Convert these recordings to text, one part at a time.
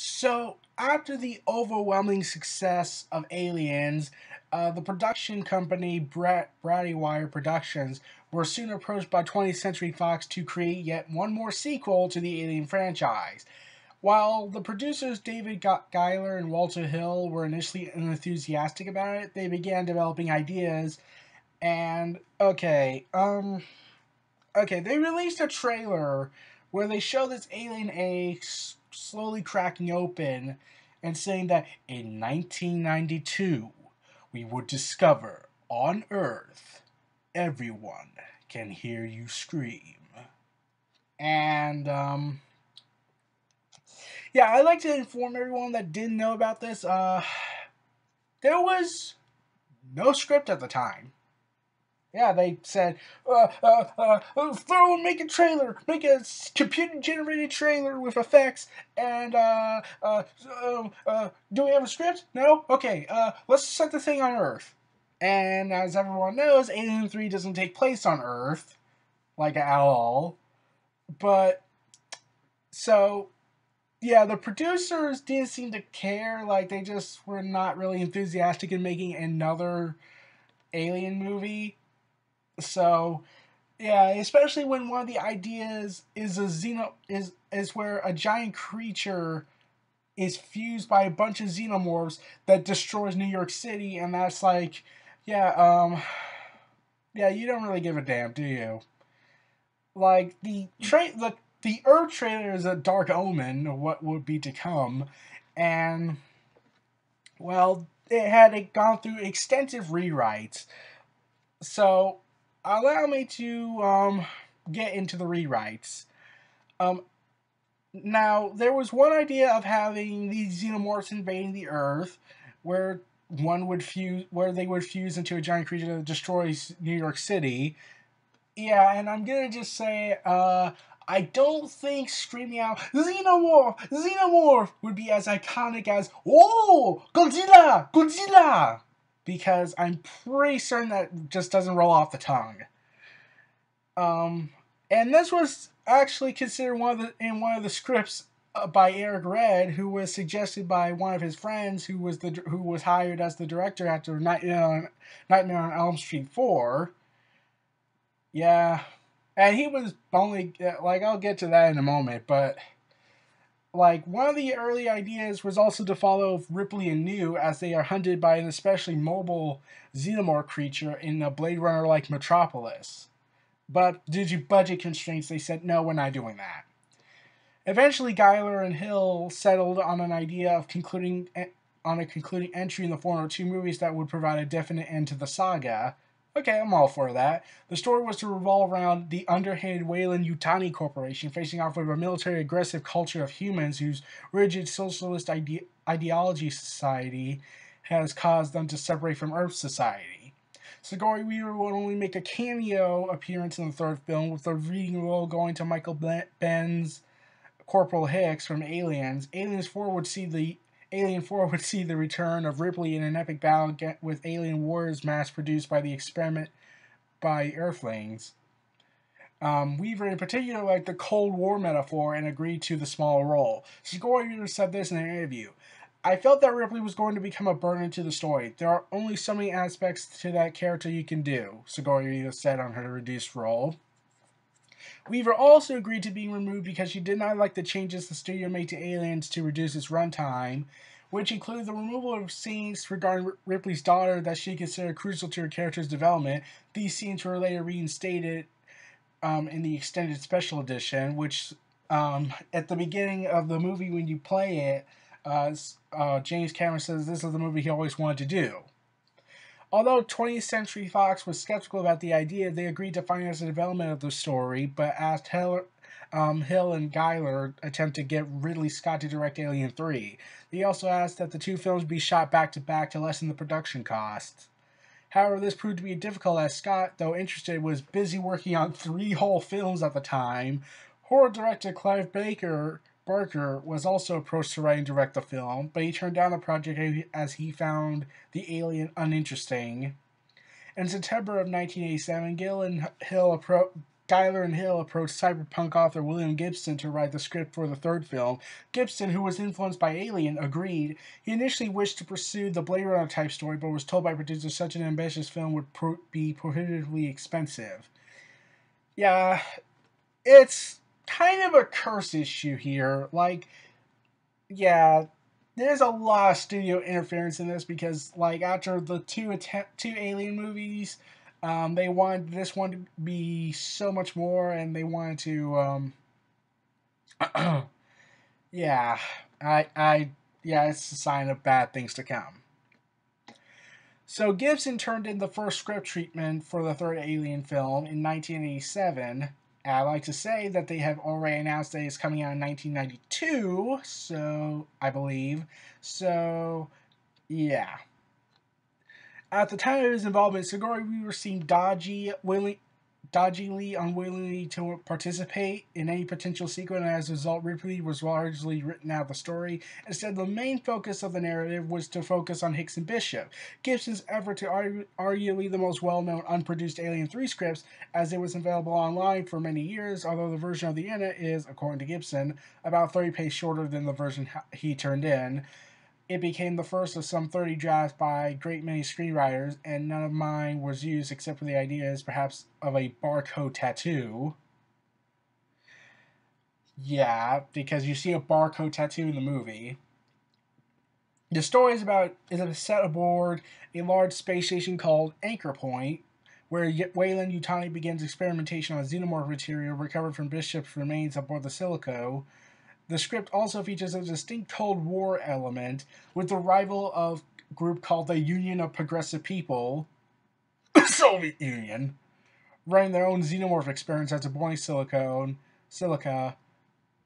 So, after the overwhelming success of Aliens, the production company Brandywire Productions were soon approached by 20th Century Fox to create yet one more sequel to the Alien franchise. While the producers David Giler and Walter Hill were initially enthusiastic about it, they began developing ideas. And they released a trailer where they show this alien egg slowly cracking open and saying that in 1992 we would discover on Earth everyone can hear you scream. And I'd like to inform everyone that didn't know about this. There was no script at the time. Yeah, they said, make a trailer, make a computer-generated trailer with effects, and, do we have a script? No? Okay, let's set the thing on Earth. And as everyone knows, Alien 3 doesn't take place on Earth, like, at all. But, so, yeah, the producers didn't seem to care, like, they just were not really enthusiastic in making another Alien movie. So, yeah, especially when one of the ideas is is where a giant creature is fused by a bunch of xenomorphs that destroys New York City, and that's like, you don't really give a damn, do you? Like the Earth trailer is a dark omen of what would be to come, and well, it had gone through extensive rewrites, so allow me to get into the rewrites. Now, there was one idea of having these xenomorphs invading the Earth, where they would fuse into a giant creature that destroys New York City. Yeah, and I'm gonna just say, I don't think screaming out "Xenomorph! Xenomorph!" would be as iconic as "Oh, Godzilla! Godzilla!" Because I'm pretty certain that just doesn't roll off the tongue. And this was actually considered in one of the scripts by Eric Red, who was suggested by one of his friends, who was hired as the director after Nightmare on Elm Street 4. Yeah, and he was only like, I'll get to that in a moment, but like, one of the early ideas was also to follow Ripley and New as they are hunted by an especially mobile xenomorph creature in a Blade Runner-like metropolis. But due to budget constraints, they said, no, we're not doing that. Eventually, Giler and Hill settled on an idea of concluding entry in the form of 2 movies that would provide a definite end to the saga. Okay, I'm all for that. The story was to revolve around the underhanded Weyland-Yutani Corporation facing off with a military-aggressive culture of humans whose rigid socialist ideology society has caused them to separate from Earth society. Sigourney Weaver would only make a cameo appearance in the 3rd film, with the leading role going to Michael Benn's Corporal Hicks from Aliens. Alien 4 would see the return of Ripley in an epic battle with alien warriors mass-produced by the experiment by Earthlings. Weaver in particular liked the Cold War metaphor and agreed to the small role. Sigourney Weaver said this in an interview: "I felt that Ripley was going to become a burden to the story. There are only so many aspects to that character you can do," Sigourney Weaver said on her reduced role. Weaver also agreed to being removed because she did not like the changes the studio made to Aliens to reduce its runtime, which included the removal of scenes regarding Ripley's daughter that she considered crucial to her character's development. These scenes were later reinstated in the extended special edition, which at the beginning of the movie when you play it, James Cameron says this is the movie he always wanted to do. Although 20th Century Fox was skeptical about the idea, they agreed to finance the development of the story, but asked Hill and Giler attempt to get Ridley Scott to direct Alien 3. They also asked that the 2 films be shot back-to-back to lessen the production costs. However, this proved to be difficult as Scott, though interested, was busy working on 3 whole films at the time. Horror director Clive Barker was also approached to write and direct the film, but he turned down the project as he found the alien uninteresting. In September of 1987, Gill and Hill Schuyler and Hill approached cyberpunk author William Gibson to write the script for the third film. Gibson, who was influenced by Alien, agreed. He initially wished to pursue the Blade Runner type story, but was told by producers such an ambitious film would be prohibitively expensive. Yeah, it's kind of a curse issue here. Like, yeah, there's a lot of studio interference in this because, like, after the two Alien movies, they wanted this one to be so much more, and they wanted to, yeah, yeah, it's a sign of bad things to come. So Gibson turned in the first script treatment for the third Alien film in 1987. I like to say that they have already announced that it's coming out in 1992, so I believe. So, yeah. At the time of his involvement, Sigourney Weaver seemed dodgily unwillingly to participate in any potential sequel, and as a result, Ripley was largely written out of the story. Instead, the main focus of the narrative was to focus on Hicks and Bishop. Gibson's effort to arguably the most well-known unproduced Alien 3 scripts, as it was available online for many years, although the version of the internet is, according to Gibson, about 30 pages shorter than the version he turned in. It became the first of some 30 drafts by a great many screenwriters, and none of mine was used except for the ideas, perhaps, of a barcode tattoo. Yeah, because you see a barcode tattoo in the movie. The story is set aboard a large space station called Anchor Point, where Weyland Yutani begins experimentation on xenomorph material recovered from Bishop's remains aboard the Silico. The script also features a distinct Cold War element with the arrival of a group called the Union of Progressive People, Soviet Union, running their own xenomorph experiments at the Boeing Silica.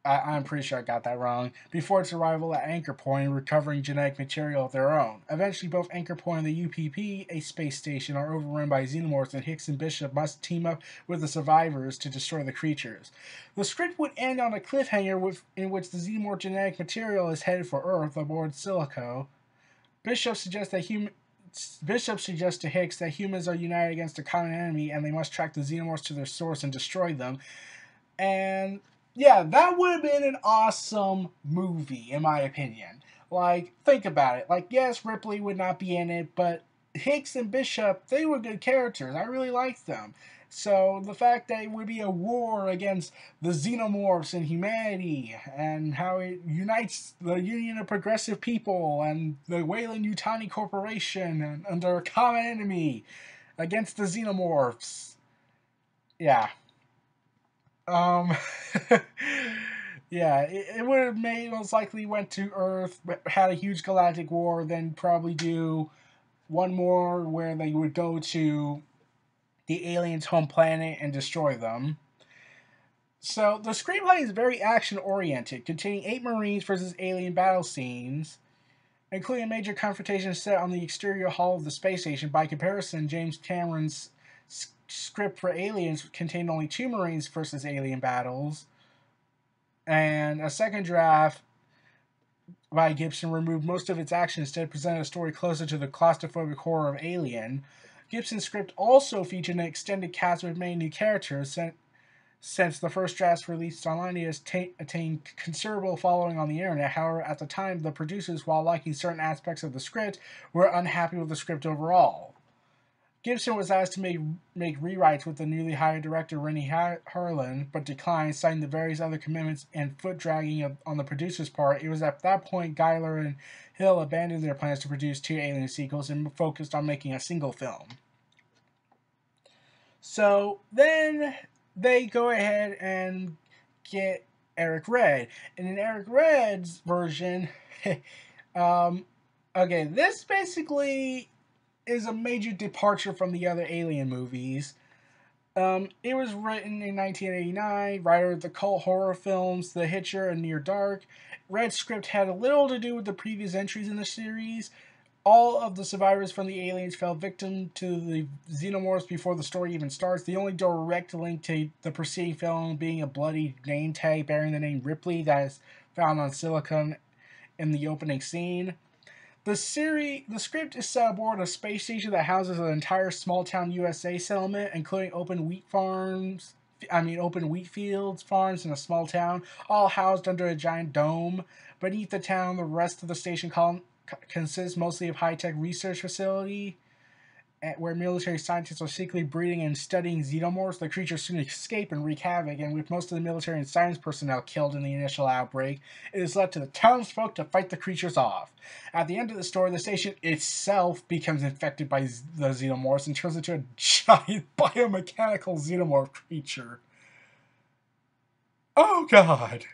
I'm pretty sure I got that wrong. Before its arrival at Anchor Point, recovering genetic material of their own. Eventually, both Anchor Point and the UPP, a space station, are overrun by xenomorphs, and Hicks and Bishop must team up with the survivors to destroy the creatures. The script would end on a cliffhanger in which the xenomorph genetic material is headed for Earth aboard Silico. Bishop suggests to Hicks that humans are united against a common enemy, and they must track the xenomorphs to their source and destroy them. And yeah, that would have been an awesome movie, in my opinion. Like, think about it. Like, yes, Ripley would not be in it, but Hicks and Bishop, they were good characters. I really liked them. So, the fact that it would be a war against the xenomorphs and humanity, and how it unites the Union of Progressive People and the Weyland Yutani Corporation under a common enemy against the xenomorphs. Yeah. Um, yeah, it would have made most likely went to Earth, had a huge galactic war, then probably do one more where they would go to the aliens' home planet and destroy them. So the screenplay is very action oriented, containing 8 Marines versus alien battle scenes, including a major confrontation set on the exterior hull of the space station. By comparison, James Cameron's script for Aliens contained only 2 Marines versus alien battles, and a second draft by Gibson removed most of its action, instead presented a story closer to the claustrophobic horror of Alien. Gibson's script also featured an extended cast with many new characters. Since the first draft released online, it has attained considerable following on the internet. However, at the time, the producers, while liking certain aspects of the script, were unhappy with the script overall. Gibson was asked to make rewrites with the newly hired director Rennie Harlan, but declined, citing the various other commitments and foot-dragging on the producer's part. It was at that point Schuyler and Hill abandoned their plans to produce 2 Alien sequels and focused on making a single film. So then they go ahead and get Eric Red. And in Eric Red's version, okay, this basically is a major departure from the other Alien movies. It was written in 1989, writer of the cult horror films The Hitcher and Near Dark. Red's script had little to do with the previous entries in the series. All of the survivors from the aliens fell victim to the xenomorphs before the story even starts. The only direct link to the preceding film being a bloody name tag bearing the name Ripley that is found on silicon in the opening scene. The script is set aboard a space station that houses an entire small-town USA settlement, including open wheat open wheat fields, farms in a small town, all housed under a giant dome. Beneath the town, the rest of the station consists mostly of high-tech research facility where military scientists are secretly breeding and studying xenomorphs. The creatures soon escape and wreak havoc, and with most of the military and science personnel killed in the initial outbreak, it is left to the townsfolk to fight the creatures off. At the end of the story, the station itself becomes infected by the xenomorphs and turns into a giant biomechanical xenomorph creature. Oh god.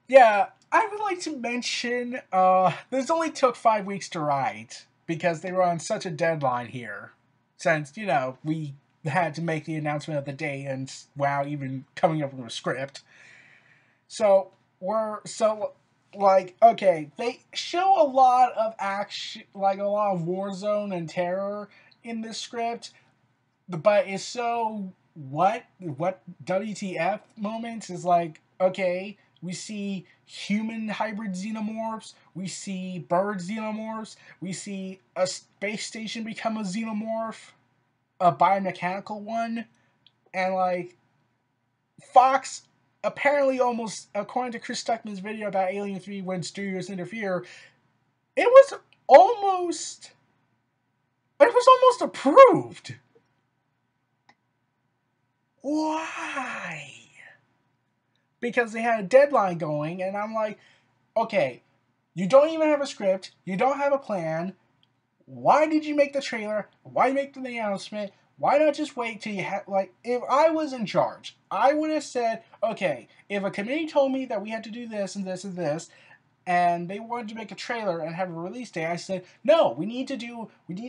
Yeah, I would like to mention this only took 5 weeks to write because they were on such a deadline here. Since, we had to make the announcement of the day and wow, even coming up with a script. So okay, they show a lot of action, like a lot of war zone and terror in this script, but it's so what WTF moments is like, okay, we see human hybrid xenomorphs, we see bird xenomorphs, we see a space station become a xenomorph, a biomechanical one, and like Fox apparently almost, according to Chris Stuckman's video about Alien 3 when studios interfere, it was almost approved. Why? Because they had a deadline going, and I'm like, okay, you don't even have a script, you don't have a plan. Why did you make the trailer? Why make the announcement? Why not just wait till you have, like, if I was in charge, I would have said, okay, if a committee told me that we had to do this and this and this, and they wanted to make a trailer and have a release day, I said, no, we need to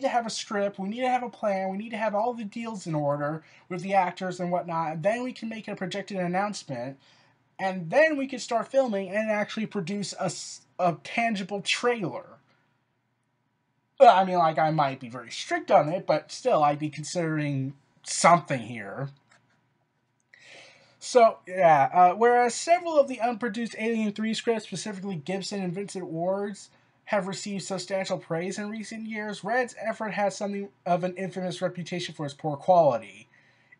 have a script, we need to have a plan, we need to have all the deals in order with the actors and whatnot, and then we can make a projected announcement, and then we can start filming and actually produce a tangible trailer. I mean, like, I might be very strict on it, but still, I'd be considering something here. So, yeah, whereas several of the unproduced Alien 3 scripts, specifically Gibson and Vincent Ward's, have received substantial praise in recent years, Red's effort has something of an infamous reputation for its poor quality.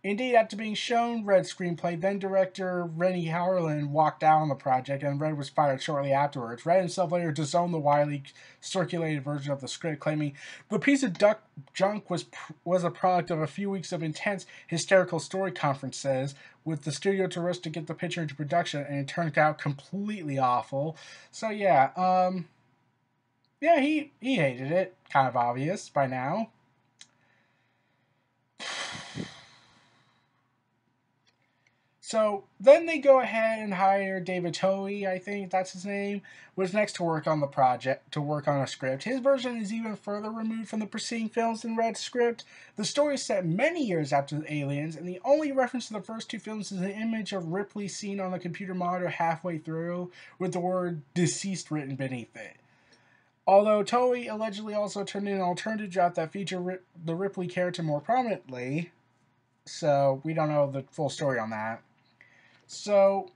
Indeed, after being shown Red's screenplay, then-director Rennie Harlan walked out on the project, and Red was fired shortly afterwards. Red himself later disowned the widely circulated version of the script, claiming the piece of junk was a product of a few weeks of intense, hysterical story conferences with the studio to rush to get the picture into production, and it turned out completely awful. So yeah, he hated it. Kind of obvious by now. So then they go ahead and hire David Towie, I think that's his name, was next to work on the project, to work on a script. His version is even further removed from the preceding films than Red's script. The story is set many years after the Aliens, and the only reference to the first two films is an image of Ripley seen on the computer monitor halfway through, with the word deceased written beneath it. Although Towie allegedly also turned in an alternative draft that featured the Ripley character more prominently, so we don't know the full story on that. So,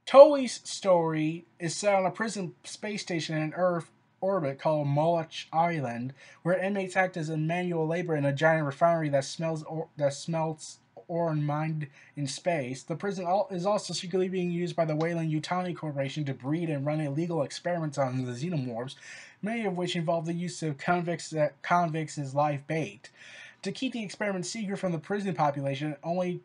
Towie's story is set on a prison space station in Earth orbit called Moloch Island, where inmates act as manual labor in a giant refinery that smelts ore and mined in space. The prison is also secretly being used by the Weyland-Yutani Corporation to breed and run illegal experiments on the xenomorphs, many of which involve the use of convicts as live bait. To keep the experiments secret from the prison population, only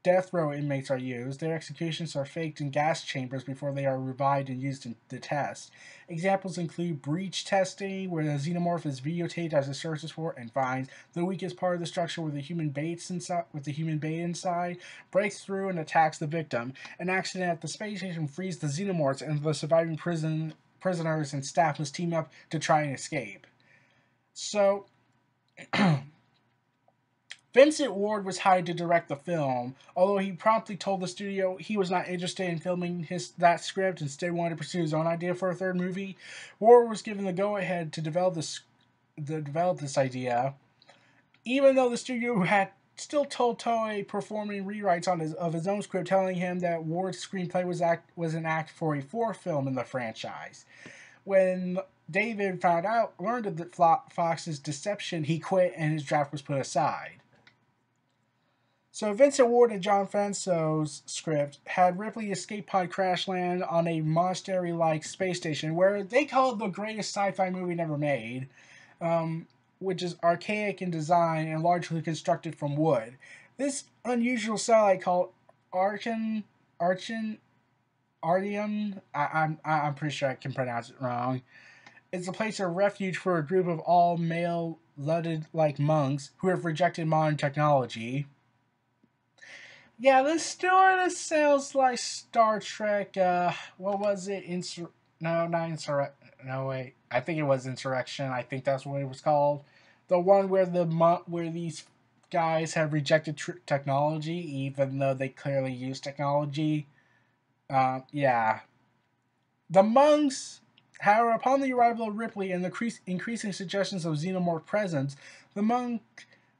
death row inmates are used. Their executions are faked in gas chambers before they are revived and used in the test. Examples include breach testing, where the xenomorph is videotaped as it searches for and finds the weakest part of the structure with the human bait inside, breaks through and attacks the victim. An accident at the space station frees the xenomorphs, and the surviving prisoners and staff must team up to try and escape. So Vincent Ward was hired to direct the film, although he promptly told the studio he was not interested in filming that script, instead wanted to pursue his own idea for a third movie. Ward was given the go-ahead to develop this idea, even though the studio had still told Toei performing rewrites of his own script, telling him that Ward's screenplay was an act for a fourth film in the franchise. When David learned of Fox's deception, he quit and his draft was put aside. So Vincent Ward and John Fanso's script had Ripley escape pod crash land on a monastery-like space station where they call it the greatest sci-fi movie never made, which is archaic in design and largely constructed from wood. This unusual satellite called Archon, Ardium, I'm pretty sure I can pronounce it wrong. It's a place of refuge for a group of all male Luddite like monks who have rejected modern technology. Yeah, this sort of sounds like Star Trek. What was it? No, not Insurrection. No, wait. I think it was Insurrection. I think that's what it was called. The one where where these guys have rejected technology, even though they clearly use technology. Yeah. The monks, however, upon the arrival of Ripley and the increasing suggestions of xenomorph presence, the monk,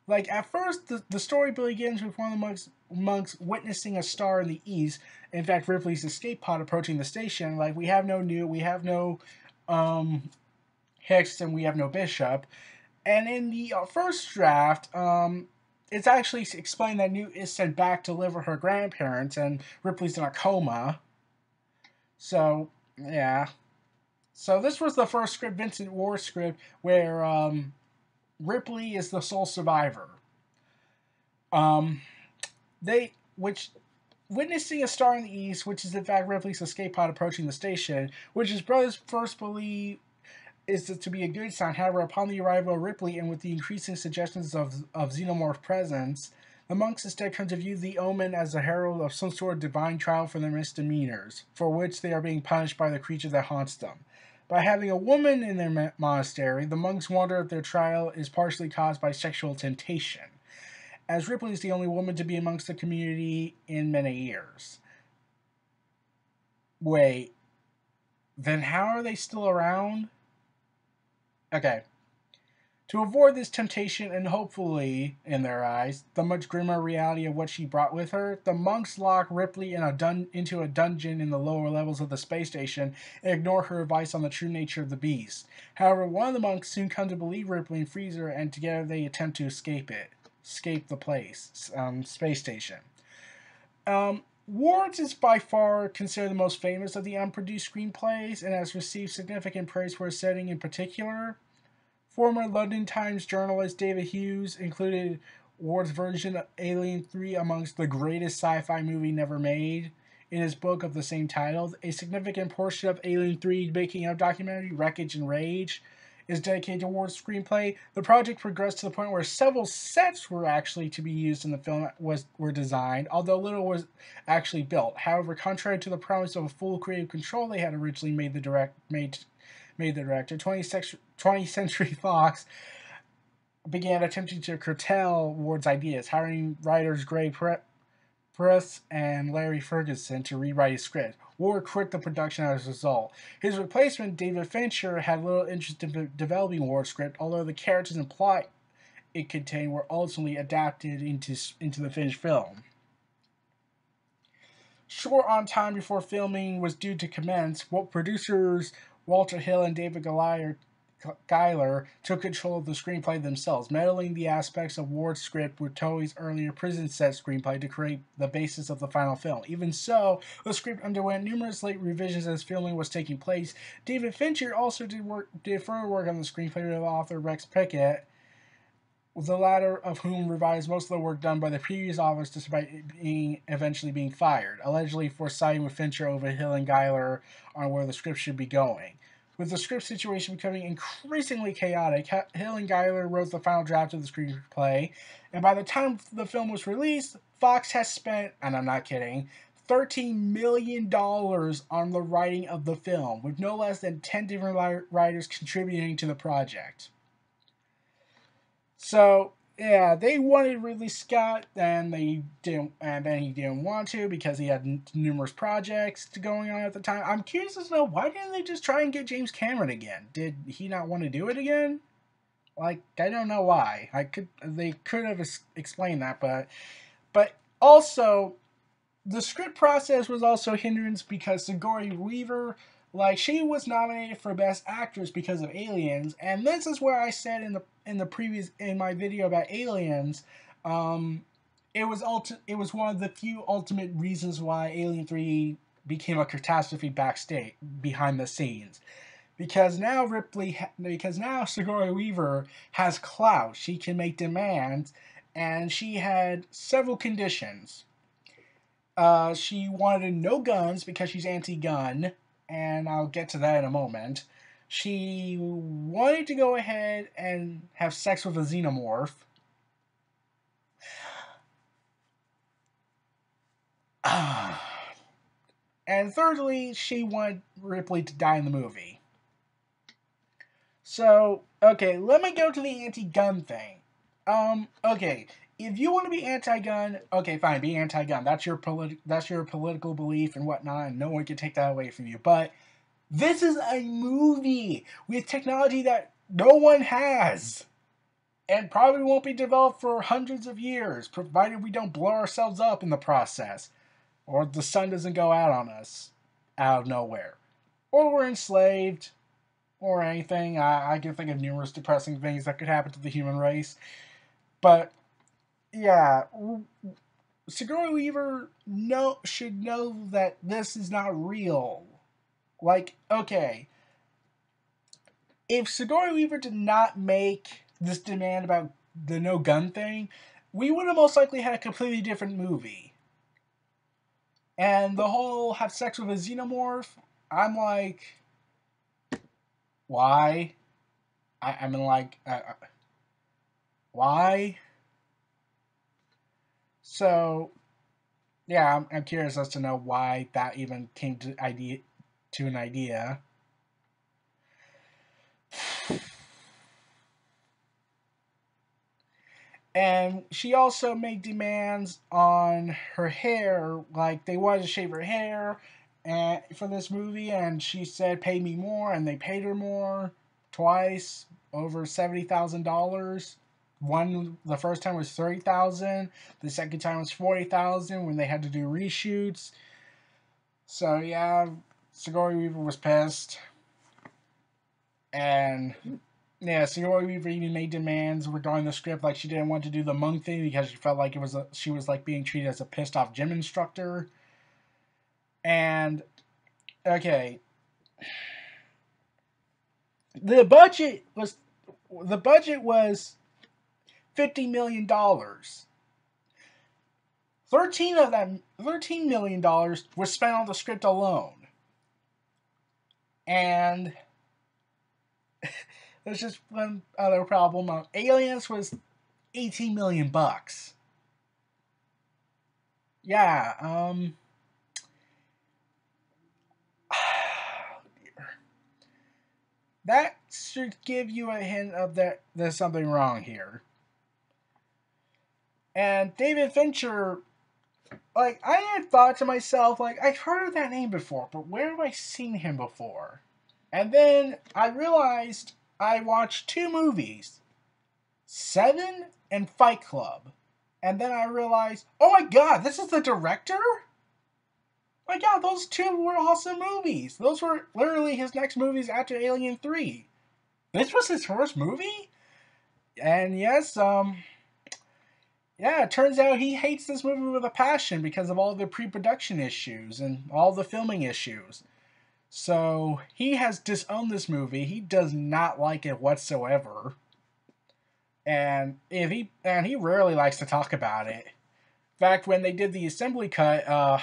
like at first, the story begins with one of the monks witnessing a star in the east. In fact, Ripley's escape pod approaching the station. Like we have no Hicks, and we have no Bishop. And in the first draft, it's actually explained that Newt is sent back to live with her grandparents, and Ripley's in a coma. So yeah. So this was the first script, Vincent Ward script, where Ripley is the sole survivor. Which witnessing a star in the east, which is in fact Ripley's escape pod approaching the station, which his brothers first believe is to be a good sign. However, upon the arrival of Ripley and with the increasing suggestions of xenomorph presence, the monks instead come to view the omen as a herald of some sort of divine trial for their misdemeanors, for which they are being punished by the creature that haunts them. By having a woman in their monastery, the monks wonder if their trial is partially caused by sexual temptation, as Ripley is the only woman to be amongst the community in many years. Wait, then how are they still around? Okay. To avoid this temptation and hopefully, in their eyes, the much grimmer reality of what she brought with her, the monks lock Ripley into a dungeon in the lower levels of the space station and ignore her advice on the true nature of the beast. However, one of the monks soon comes to believe Ripley and frees her, and together they attempt to escape the space station. Ward's is by far considered the most famous of the unproduced screenplays and has received significant praise for its setting in particular. Former London Times journalist David Hughes included Ward's version of Alien 3 amongst the greatest sci-fi movie never made in his book of the same title. A significant portion of Alien 3's making of documentary, Wreckage and Rage, is dedicated to Ward's screenplay. The project progressed to the point where several sets were actually to be used in the film were designed, although little was actually built. However, contrary to the promise of a full creative control they had originally made the director, 20th Century Fox began attempting to curtail Ward's ideas, hiring writers Gray Press and Larry Ferguson to rewrite his script. Ward quit the production as a result. His replacement, David Fincher, had little interest in developing Ward's script, although the characters and plot it contained were ultimately adapted into the finished film. Short on time before filming was due to commence, producers Walter Hill and David Giler took control of the screenplay themselves, meddling the aspects of Ward's script with Towey's earlier prison set screenplay to create the basis of the final film. Even so, the script underwent numerous late revisions as filming was taking place. David Fincher also did further work on the screenplay with author Rex Pickett, the latter of whom revised most of the work done by the previous authors despite eventually being fired, allegedly for siding with Fincher over Hill and Giler on where the script should be going. With the script situation becoming increasingly chaotic, Hill and Giler wrote the final draft of the screenplay, and by the time the film was released, Fox has spent, and I'm not kidding, $13 million on the writing of the film, with no less than 10 different writers contributing to the project. So, yeah, they wanted Ridley Scott, and then he didn't want to because he had numerous projects going on at the time. I'm curious to know, why didn't they just try and get James Cameron again? Did he not want to do it again? Like, I don't know why. They could have explained that, but also the script process was also a hindrance because Sigourney Weaver Like, she was nominated for Best Actress because of Aliens, and this is where I said in my video about Aliens, um, it was one of the few ultimate reasons why Alien 3 became a catastrophe backstage behind the scenes. Because now Sigourney Weaver has clout. She can make demands, and she had several conditions. She wanted no guns because she's anti-gun, and I'll get to that in a moment. She wanted to go ahead and have sex with a xenomorph. And thirdly, she wanted Ripley to die in the movie. So, okay, let me go to the anti-gun thing. Okay, if you want to be anti-gun, okay, fine, be anti-gun. That's your political belief and whatnot, and no one can take that away from you. But this is a movie with technology that no one has, and probably won't be developed for hundreds of years, provided we don't blow ourselves up in the process, or the sun doesn't go out on us out of nowhere, or we're enslaved, or anything. I can think of numerous depressing things that could happen to the human race. But yeah, Sigourney Weaver should know that this is not real. Like, okay, if Sigourney Weaver did not make this demand about the no gun thing, we would have most likely had a completely different movie. And the whole have sex with a xenomorph, I'm like, why? I mean, like, why? So, yeah, I'm curious as to know why that even came to an idea. And she also made demands on her hair, like they wanted to shave her hair for this movie, and she said, "Pay me more," and they paid her more twice, over $70,000. The first time was 30,000. The second time was 40,000 when they had to do reshoots. So yeah, Sigourney Weaver was pissed, and yeah, Sigourney Weaver even made demands regarding the script, like she didn't want to do the monk thing because she felt like she was like being treated as a pissed off gym instructor. And okay, the budget was $50 million. 13 million dollars was spent on the script alone. And there's just one other problem. Aliens was 18 million bucks. Yeah, that should give you a hint of that there's something wrong here. And David Fincher, like, I had thought to myself, like, I've heard of that name before, but where have I seen him before? And then I realized I watched two movies, Seven and Fight Club. And then I realized, oh my god, this is the director? My god, those two were awesome movies. Those were literally his next movies after Alien 3. This was his first movie? And yes, yeah, it turns out he hates this movie with a passion because of all the pre-production issues and all the filming issues. So he has disowned this movie. He does not like it whatsoever. And he rarely likes to talk about it. In fact, when they did the assembly cut,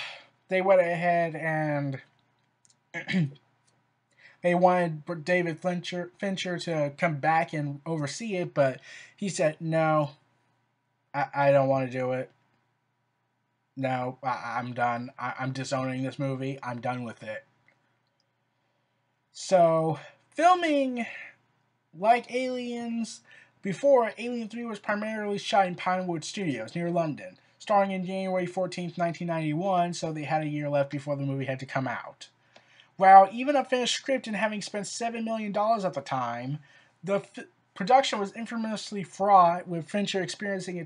they went ahead and they wanted David Fincher to come back and oversee it, but he said, no, I don't want to do it. No, I'm done. I'm disowning this movie. I'm done with it. So, filming like Aliens, before Alien 3 was primarily shot in Pinewood Studios near London, starting in January 14th, 1991, so they had a year left before the movie had to come out. While even a finished script and having spent $7 million at the time, the production was infamously fraught, with Fincher experiencing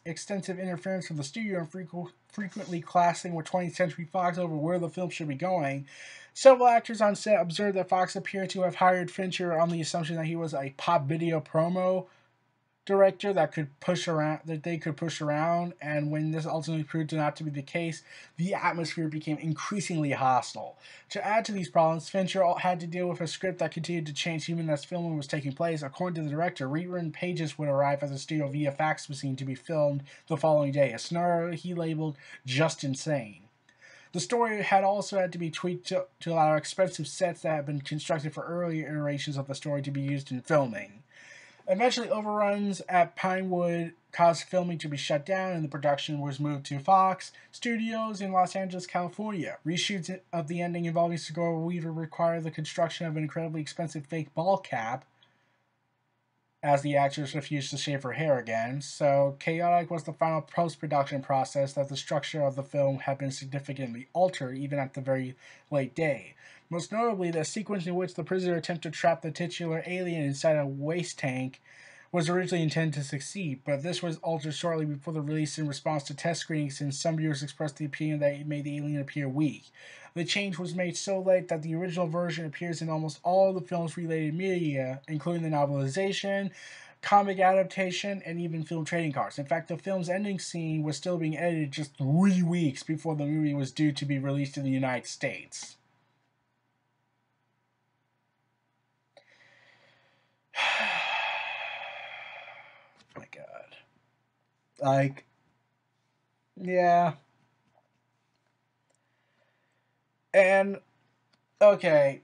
extensive interference from the studio and frequently clashing with 20th Century Fox over where the film should be going. Several actors on set observed that Fox appeared to have hired Fincher on the assumption that he was a pop video promo director that they could push around, and when this ultimately proved not to be the case, the atmosphere became increasingly hostile. To add to these problems, Fincher had to deal with a script that continued to change even as filming was taking place. According to the director, rewritten pages would arrive at the studio via fax machine to be filmed the following day, a scenario he labeled just insane. The story had also had to be tweaked to allow expensive sets that had been constructed for earlier iterations of the story to be used in filming. Eventually, overruns at Pinewood caused filming to be shut down, and the production was moved to Fox Studios in Los Angeles, California. Reshoots of the ending involving Sigourney Weaver required the construction of an incredibly expensive fake ball cap, as the actress refused to shave her hair again. So chaotic was the final post-production process that the structure of the film had been significantly altered, even at the very late day. Most notably, the sequence in which the prisoner attempted to trap the titular alien inside a waste tank was originally intended to succeed, but this was altered shortly before the release in response to test screenings, since some viewers expressed the opinion that it made the alien appear weak. The change was made so late that the original version appears in almost all of the film's related media, including the novelization, comic adaptation, and even film trading cards. In fact, the film's ending scene was still being edited just 3 weeks before the movie was due to be released in the United States. My God. Like, yeah. And, okay.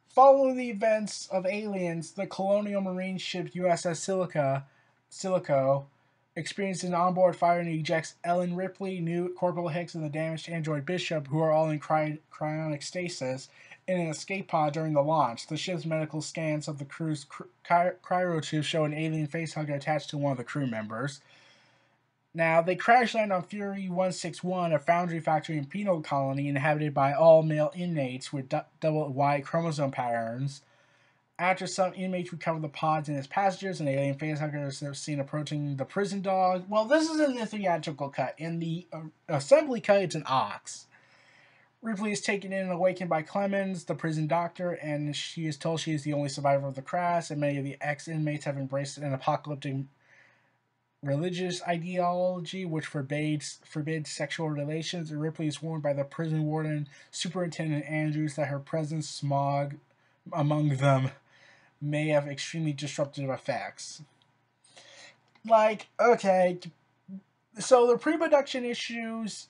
Following the events of Aliens, the colonial marine ship USS Silico experiences an onboard fire and ejects Ellen Ripley, Newt, Corporal Hicks, and the damaged android Bishop, who are all in cryonic stasis, in an escape pod during the launch. The ship's medical scans of the crew's cryotubes show an alien facehugger attached to one of the crew members. Now, they crash land on Fury 161, a foundry factory in penal colony inhabited by all male inmates with double Y chromosome patterns. After some inmates recover the pods and its passengers, an alien facehugger is seen approaching the prison dog. Well, this is in the theatrical cut. In the assembly cut, it's an ox. Ripley is taken in and awakened by Clemens, the prison doctor, and she is told she is the only survivor of the crash, and many of the ex-inmates have embraced an apocalyptic religious ideology which forbids sexual relations, and Ripley is warned by the prison warden, Superintendent Andrews, that her presence, smog among them, may have extremely disruptive effects. Like, okay, so the pre-production issues,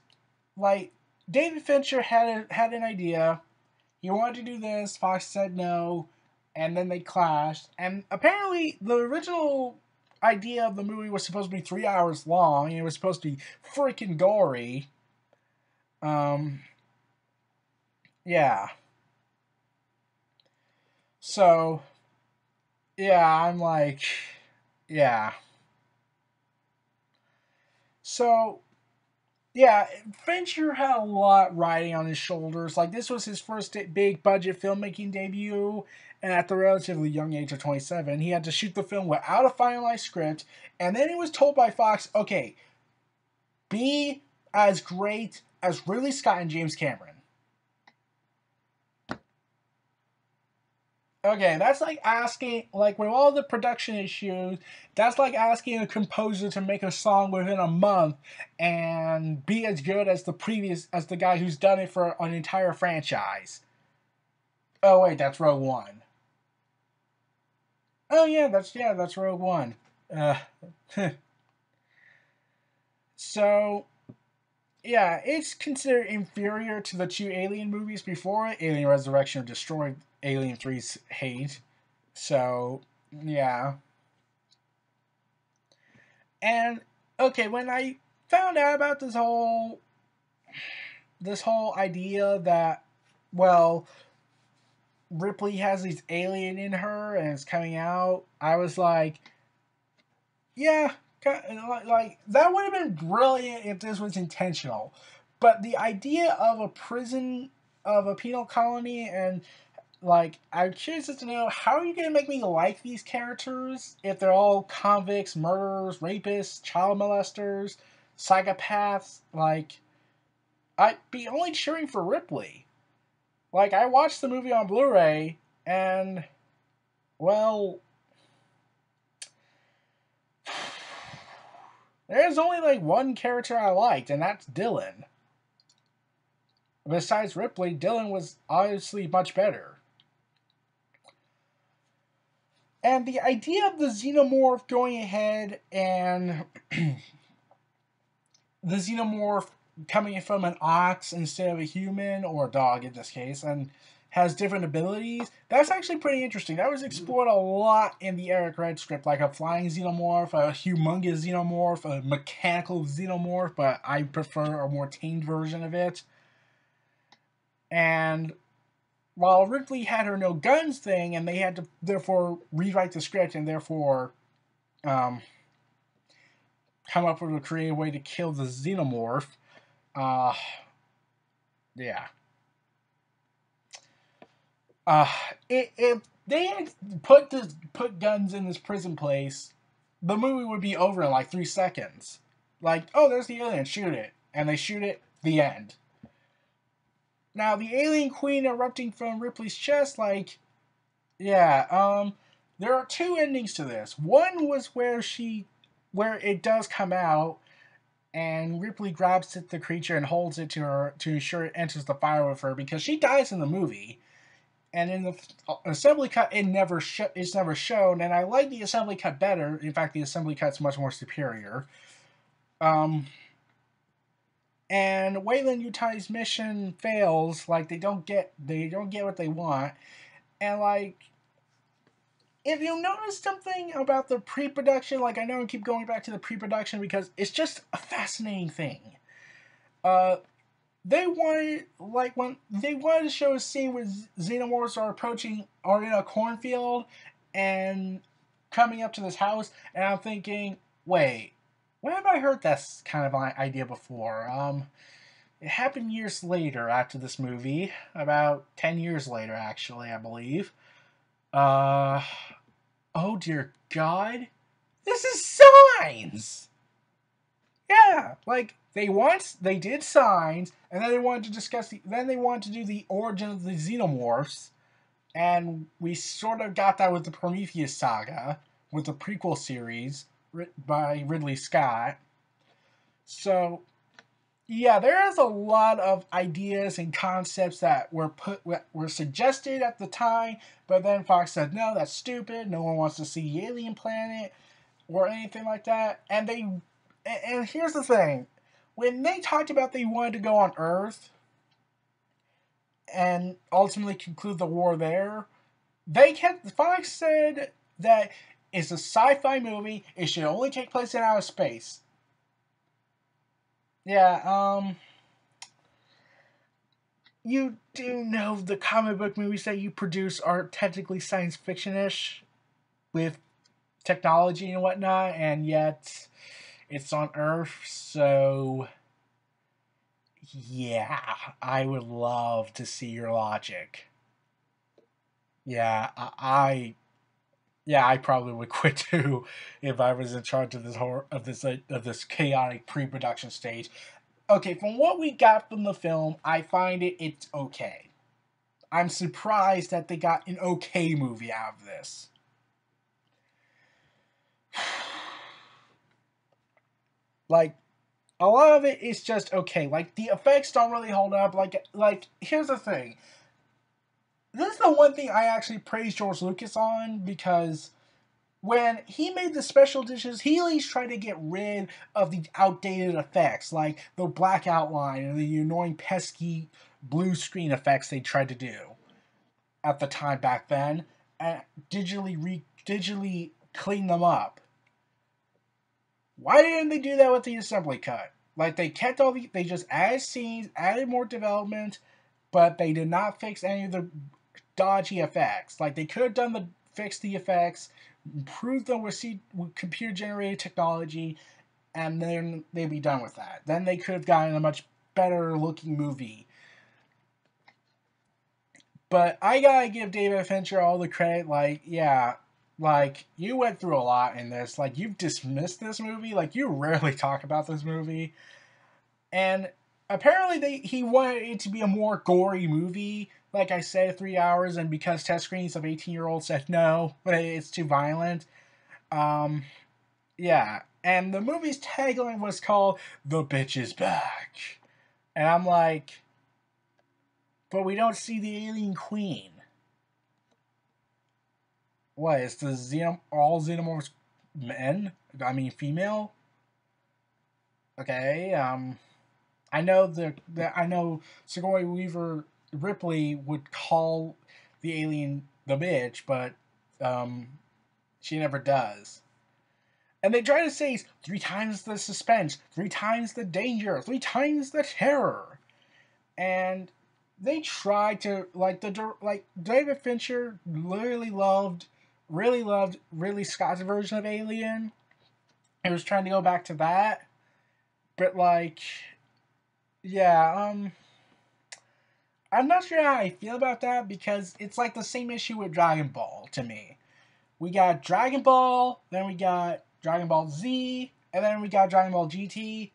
like, David Fincher had an idea. He wanted to do this. Fox said no, and then they clashed. And apparently, the original idea of the movie was supposed to be 3 hours long, and it was supposed to be freaking gory. Yeah. So, yeah, I'm like, yeah. So, yeah, Fincher had a lot riding on his shoulders. Like, this was his first big budget filmmaking debut, and at the relatively young age of 27, he had to shoot the film without a finalized script, and then he was told by Fox, okay, be as great as Ridley Scott and James Cameron. Okay, that's like asking, like, with all the production issues, that's like asking a composer to make a song within a month and be as good as as the guy who's done it for an entire franchise. Oh wait, that's Rogue One. Oh yeah, that's Rogue One. Uh, so yeah, it's considered inferior to the two Alien movies before it. Alien Resurrection destroyed Alien 3's hate. So, yeah. And okay, when I found out about this whole idea that, well, Ripley has this alien in her and it's coming out, I was like, yeah, like that would have been brilliant if this was intentional. But the idea of a prison, of a penal colony, and like, I'm curious to know, how are you gonna make me like these characters if they're all convicts, murderers, rapists, child molesters, psychopaths? Like, I'd be only cheering for Ripley. Like, I watched the movie on Blu-ray, and, well, there's only like one character I liked, and that's Dylan. Besides Ripley, Dylan was obviously much better. And the idea of the xenomorph going ahead and the xenomorph coming from an ox instead of a human, or a dog in this case, and has different abilities, that's actually pretty interesting. That was explored a lot in the Eric Red script, like a flying xenomorph, a humongous xenomorph, a mechanical xenomorph, but I prefer a more tamed version of it. And while Ripley had her no guns thing, and they had to therefore rewrite the script and therefore um, come up with a creative way to kill the xenomorph, uh, yeah. Uh, if they had put guns in this prison place, the movie would be over in like 3 seconds. Like, oh, there's the alien, shoot it, and they shoot it. The end. Now the alien queen erupting from Ripley's chest, like, yeah. There are two endings to this. One was where it does come out, and Ripley grabs the creature and holds it to her to ensure it enters the fire with her, because she dies in the movie. And in the assembly cut, it's never shown, and I like the assembly cut better. In fact, the assembly cut's much more superior. And Wayland Utah's mission fails. Like, they don't get what they want, and like, if you notice something about the pre-production, like, I know I keep going back to the pre-production because it's just a fascinating thing. They wanted, like, when they wanted to show a scene where xenomorphs are in a cornfield and coming up to this house, and I'm thinking, wait, where have I heard this kind of idea before? It happened years later after this movie, about 10 years later, actually, I believe. Oh dear God, this is Signs! Yeah, like, they did Signs, and then they wanted to then they wanted to do the origin of the xenomorphs, and we sort of got that with the Prometheus saga, with the prequel series by Ridley Scott. So, yeah, there is a lot of ideas and concepts that were suggested at the time, but then Fox said, no, that's stupid, no one wants to see Alien Planet, or anything like that. And here's the thing, when they talked about they wanted to go on Earth and ultimately conclude the war there, Fox said that it's a sci-fi movie, it should only take place in outer space. Yeah, you do know the comic book movies that you produce are technically science fiction-ish with technology and whatnot, and yet it's on Earth, so yeah, I would love to see your logic. Yeah, I probably would quit too if I was in charge of this chaotic pre-production stage. Okay, from what we got from the film, I find it's okay. I'm surprised that they got an okay movie out of this. Like, a lot of it is just okay. Like, the effects don't really hold up. Like here's the thing. This is the one thing I actually praise George Lucas on, because when he made the special editions, he at least tried to get rid of the outdated effects, like the black outline and the annoying pesky blue screen effects they tried to do at the time back then, and digitally clean them up. Why didn't they do that with the assembly cut? Like, they kept they just added scenes, added more development, but they did not fix any of the dodgy effects. Like, they could have fixed the effects, improved them with computer generated technology, and then they'd be done with that. Then they could have gotten a much better looking movie. But I gotta give David Fincher all the credit. Like, yeah, like you went through a lot in this. Like, you've dismissed this movie. Like, you rarely talk about this movie, and apparently he wanted it to be a more gory movie. Like I said, 3 hours, and because test screenings of 18-year-olds said no, it's too violent. Um, yeah, and the movie's tagline was called "The Bitch Is Back," and I'm like, but we don't see the alien queen. What is the all xenomorphs men? I mean female. Okay. I know I know Sigourney Weaver Ripley would call the alien the bitch, but um, she never does. And they try to say 3 times the suspense, 3 times the danger, 3 times the terror, and they try to like David Fincher literally really loved Ridley Scott's version of Alien. He was trying to go back to that, but like, yeah, I'm not sure how I feel about that because it's like the same issue with Dragon Ball to me. We got Dragon Ball, then we got Dragon Ball Z, and then we got Dragon Ball GT.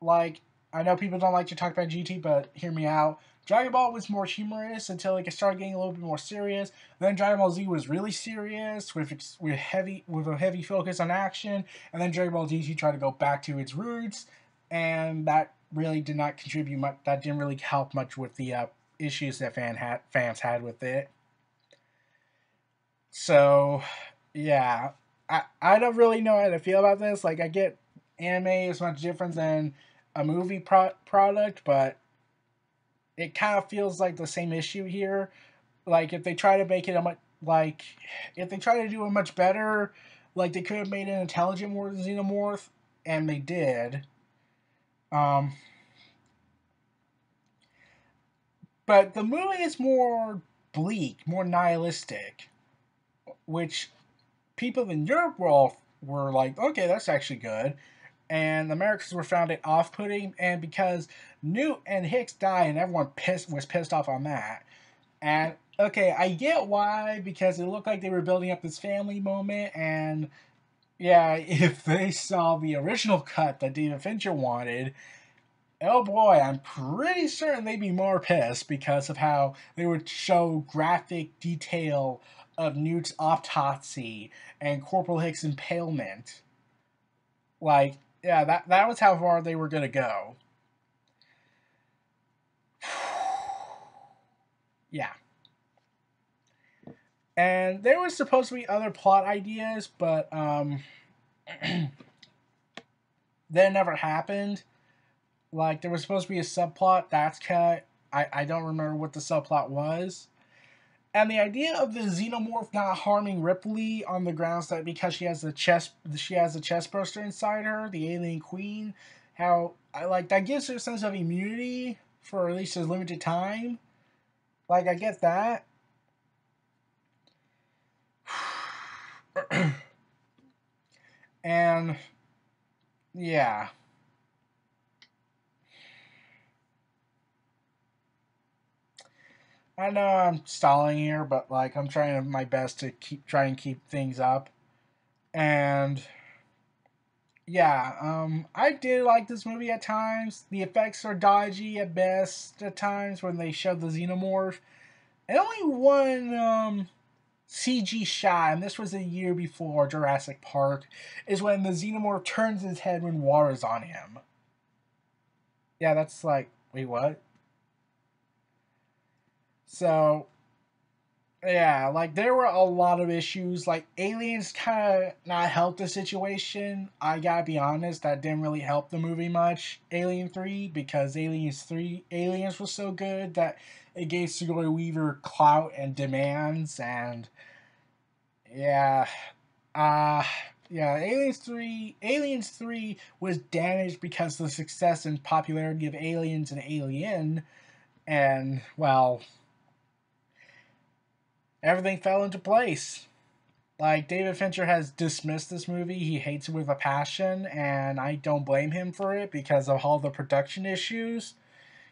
Like, I know people don't like to talk about GT, but hear me out. Dragon Ball was more humorous until it started getting a little bit more serious. Then Dragon Ball Z was really serious with a heavy focus on action, and then Dragon Ball GT tried to go back to its roots, and that really did not contribute much. That didn't really help much with the issues that fans had with it. So, yeah, I don't really know how to feel about this. Like, I get anime is much different than a movie product, but it kind of feels like the same issue here. Like, if they try to make it a much like if they try to do it much better, like they could have made an intelligent more xenomorph, and they did. Um, but the movie is more bleak, more nihilistic, which people in Europe were like, okay, that's actually good. And the Americans were found it off-putting, and because Newt and Hicks died, and everyone was pissed off on that. And okay, I get why, because it looked like they were building up this family moment, and yeah, if they saw the original cut that David Fincher wanted, oh boy, I'm pretty certain they'd be more pissed because of how they would show graphic detail of Newt's autopsy and Corporal Hicks' impalement. Like, yeah, that was how far they were gonna go. Yeah. And there was supposed to be other plot ideas, but that never happened. Like, there was supposed to be a subplot that's cut. I don't remember what the subplot was. And the idea of the xenomorph not harming Ripley on the grounds that because she has a chest burster inside her, the alien queen, how I like that gives her a sense of immunity for at least a limited time. Like, I get that. And yeah. I know I'm stalling here, but like I'm trying my best to try and keep things up. And yeah, I did like this movie at times. The effects are dodgy at best at times when they show the xenomorph. And only one CG shot, and this was a year before Jurassic Park, is when the xenomorph turns his head when water's on him. Yeah, that's like, wait, what? So yeah, like there were a lot of issues. Like aliens kind of not helped the situation. I gotta be honest, that didn't really help the movie much. Alien 3, because Aliens was so good that it gave Sigourney Weaver clout and demands, and yeah, uh yeah, Aliens 3 was damaged because of the success and popularity of Aliens and Alien, and well, everything fell into place. Like, David Fincher has dismissed this movie. He hates it with a passion, and I don't blame him for it because of all the production issues.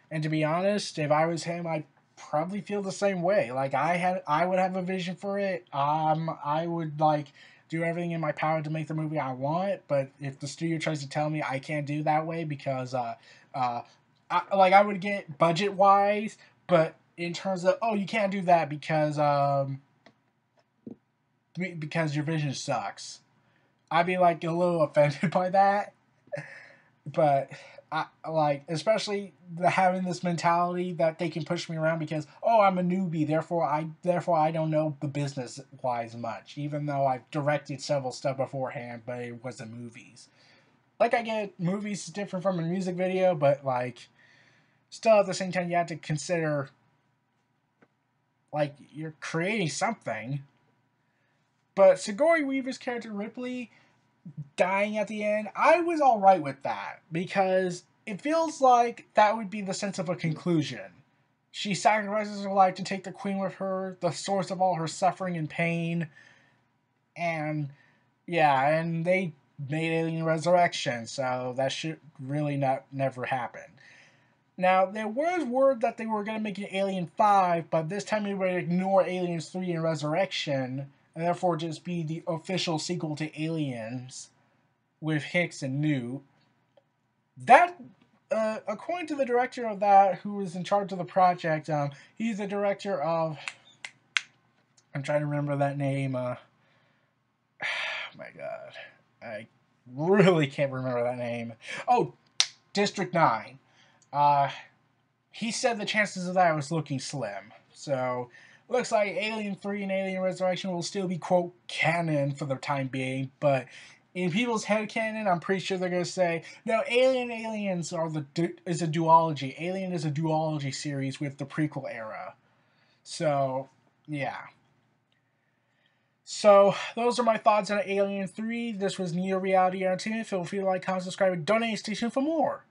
And to be honest, if I was him, I'd probably feel the same way. Like I would have a vision for it. I would like do everything in my power to make the movie I want. But if the studio tries to tell me I can't do that way because uh, I would get budget wise, but in terms of you can't do that because your vision sucks. I'd be like a little offended by that. But I like, especially having this mentality that they can push me around because I'm a newbie, therefore I don't know the business wise much, even though I've directed several stuff beforehand, but it wasn't movies. Like, I get movies is different from a music video, but like still at the same time you have to consider like you're creating something. But Sigourney Weaver's character Ripley dying at the end, I was alright with that because it feels like that would be the sense of a conclusion. She sacrifices her life to take the queen with her, the source of all her suffering and pain, and yeah, and they made Alien Resurrection, so that should really not never happen. Now, there was word that they were going to make an Alien 5, but this time they would ignore Aliens 3 and Resurrection, and therefore just be the official sequel to Aliens with Hicks and Newt. That, according to the director of that, who was in charge of the project, he's the director of... I'm trying to remember that name. Oh my god. I really can't remember that name. Oh, District 9. He said the chances of that was looking slim. So, looks like Alien 3 and Alien Resurrection will still be, quote, canon for the time being, but in people's headcanon, I'm pretty sure they're going to say, no, Aliens is a duology. Alien is a duology series with the prequel era. So, yeah. So, those are my thoughts on Alien 3. This was Neo Reality Entertainment. Feel free to like, comment, subscribe, and donate. Stay tuned for more.